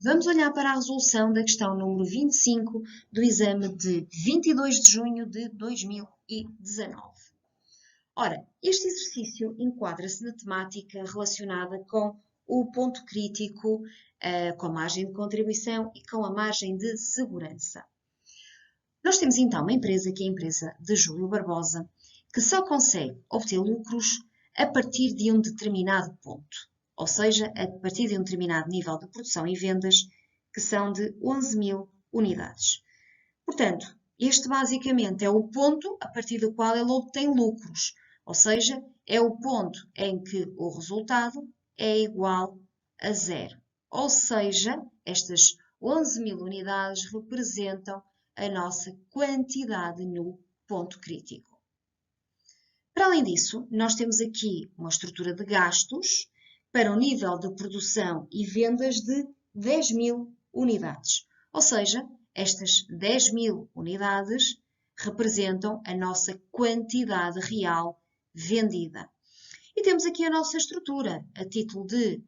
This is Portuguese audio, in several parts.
Vamos olhar para a resolução da questão número 25 do exame de 22 de junho de 2019. Ora, este exercício enquadra-se na temática relacionada com o ponto crítico, com a margem de contribuição e com a margem de segurança. Nós temos então uma empresa que é a empresa de Júlio Barbosa, que só consegue obter lucros a partir de um determinado ponto, ou seja, a partir de um determinado nível de produção e vendas, que são de 11.000 unidades. Portanto, este basicamente é o ponto a partir do qual ele obtém lucros, ou seja, é o ponto em que o resultado é igual a zero. Ou seja, estas 11.000 unidades representam a nossa quantidade no ponto crítico. Para além disso, nós temos aqui uma estrutura de gastos para um nível de produção e vendas de 10.000 unidades. Ou seja, estas 10.000 unidades representam a nossa quantidade real vendida. E temos aqui a nossa estrutura a título de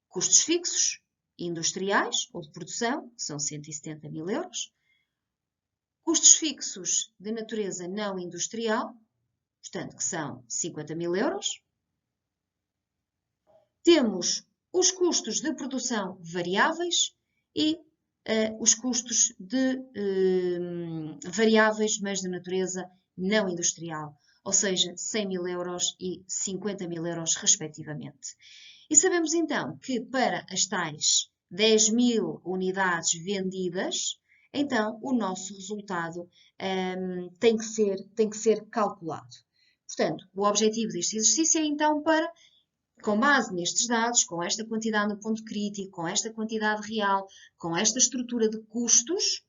custos fixos industriais ou de produção, que são 170.000 euros. Custos fixos de natureza não industrial, portanto, que são 50.000 euros. Temos os custos de produção variáveis e os custos de variáveis, mas de natureza não industrial, ou seja, 100.000 euros e 50.000 euros, respectivamente. E sabemos então que para as tais 10.000 unidades vendidas, então o nosso resultado tem que ser calculado. Portanto, o objetivo deste exercício é então para, com base nestes dados, com esta quantidade no ponto crítico, com esta quantidade real, com esta estrutura de custos,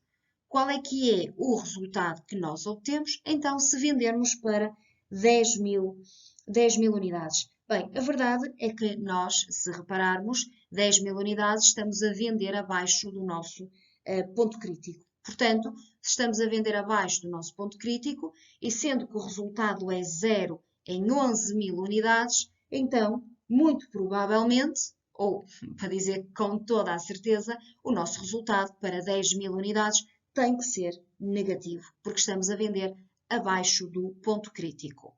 qual é que é o resultado que nós obtemos, então, se vendermos para 10.000 unidades. Bem, a verdade é que nós, se repararmos, 10.000 unidades estamos a vender abaixo do nosso ponto crítico. Portanto, se estamos a vender abaixo do nosso ponto crítico, e sendo que o resultado é zero em 11.000 unidades, então, muito provavelmente, ou para dizer com toda a certeza, o nosso resultado para 10.000 unidades tem que ser negativo, porque estamos a vender abaixo do ponto crítico.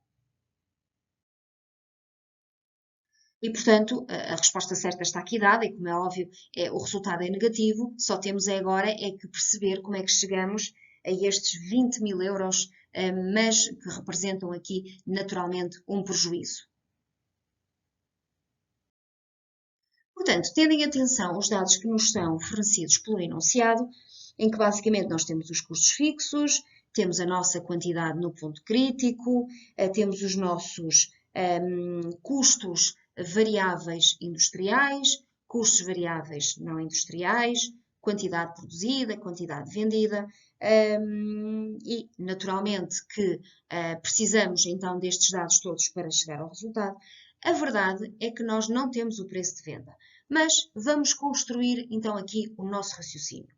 E, portanto, a resposta certa está aqui dada, e como é óbvio, o resultado é negativo, só temos agora que perceber como é que chegamos a estes 20.000 euros, mas que representam aqui, naturalmente, um prejuízo. Portanto, tendo em atenção os dados que nos são fornecidos pelo enunciado, em que basicamente nós temos os custos fixos, temos a nossa quantidade no ponto crítico, temos os nossos custos variáveis industriais, custos variáveis não industriais, quantidade produzida, quantidade vendida, e naturalmente que precisamos então destes dados todos para chegar ao resultado. A verdade é que nós não temos o preço de venda, mas vamos construir então aqui o nosso raciocínio.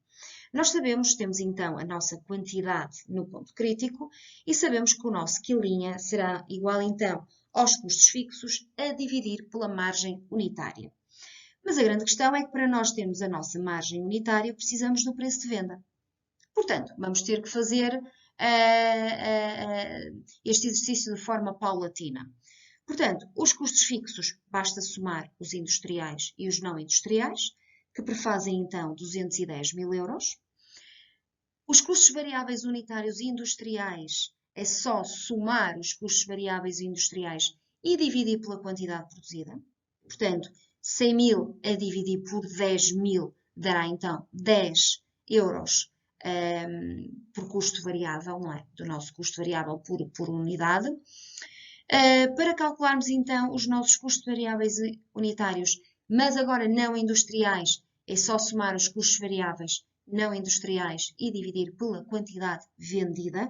Nós sabemos, temos então a nossa quantidade no ponto crítico e sabemos que o nosso quilinha será igual então aos custos fixos a dividir pela margem unitária. Mas a grande questão é que para nós termos a nossa margem unitária precisamos do preço de venda. Portanto, vamos ter que fazer este exercício de forma paulatina. Portanto, os custos fixos, basta somar os industriais e os não industriais, que prefazem então 210.000 euros. Os custos variáveis unitários e industriais é só somar os custos variáveis e industriais e dividir pela quantidade produzida. Portanto, 100.000 a dividir por 10.000 dará então 10 euros por custo variável, não é? Do nosso custo variável por unidade. Para calcularmos então os nossos custos variáveis unitários, mas agora não industriais, é só somar os custos variáveis não industriais e dividir pela quantidade vendida.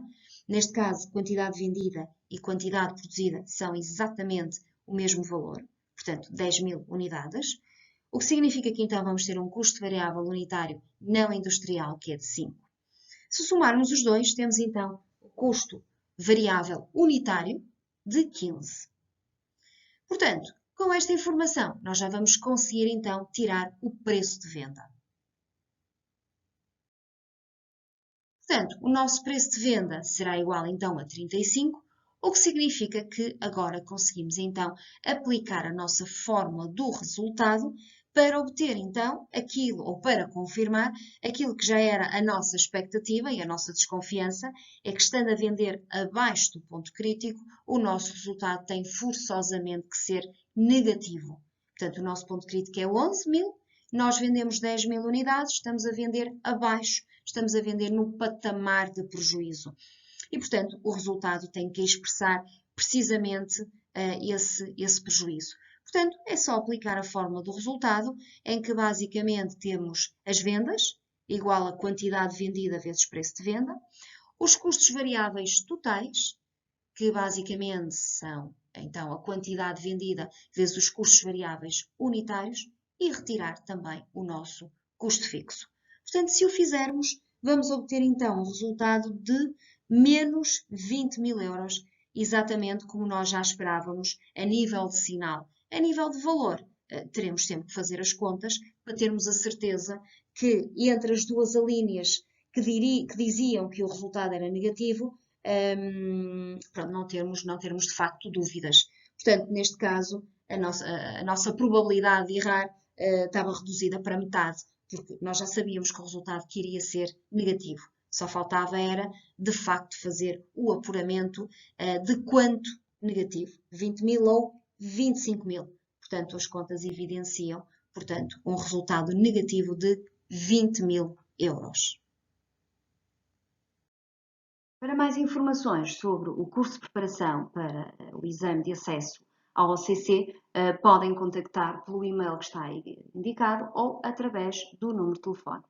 Neste caso, quantidade vendida e quantidade produzida são exatamente o mesmo valor, portanto 10.000 unidades. O que significa que então vamos ter um custo variável unitário não industrial que é de 5. Se somarmos os dois, temos então o custo variável unitário de 15. Portanto, com esta informação, nós já vamos conseguir então tirar o preço de venda. Portanto, o nosso preço de venda será igual então a 35, o que significa que agora conseguimos então aplicar a nossa fórmula do resultado para obter então aquilo, ou para confirmar aquilo que já era a nossa expectativa e a nossa desconfiança, é que estando a vender abaixo do ponto crítico, o nosso resultado tem forçosamente que ser negativo. Portanto, o nosso ponto crítico é 11.000, nós vendemos 10.000 unidades, estamos a vender abaixo, estamos a vender no patamar de prejuízo. E, portanto, o resultado tem que expressar precisamente esse prejuízo. Portanto, é só aplicar a fórmula do resultado, em que basicamente temos as vendas, igual a quantidade vendida vezes preço de venda, os custos variáveis totais, que basicamente são então a quantidade vendida vezes os custos variáveis unitários, e retirar também o nosso custo fixo. Portanto, se o fizermos, vamos obter então um resultado de menos 20.000 euros, exatamente como nós já esperávamos a nível de sinal. A nível de valor, teremos sempre que fazer as contas para termos a certeza que entre as duas alíneas que diziam que o resultado era negativo, pronto, não termos de facto dúvidas. Portanto, neste caso, a nossa probabilidade de errar estava reduzida para metade, porque nós já sabíamos que o resultado que iria ser negativo. Só faltava era, de facto, fazer o apuramento de quanto negativo, 20.000 ou 25.000. Portanto, as contas evidenciam, portanto, um resultado negativo de 20.000 euros. Para mais informações sobre o curso de preparação para o exame de acesso ao OCC, podem contactar pelo e-mail que está aí indicado ou através do número de telefone.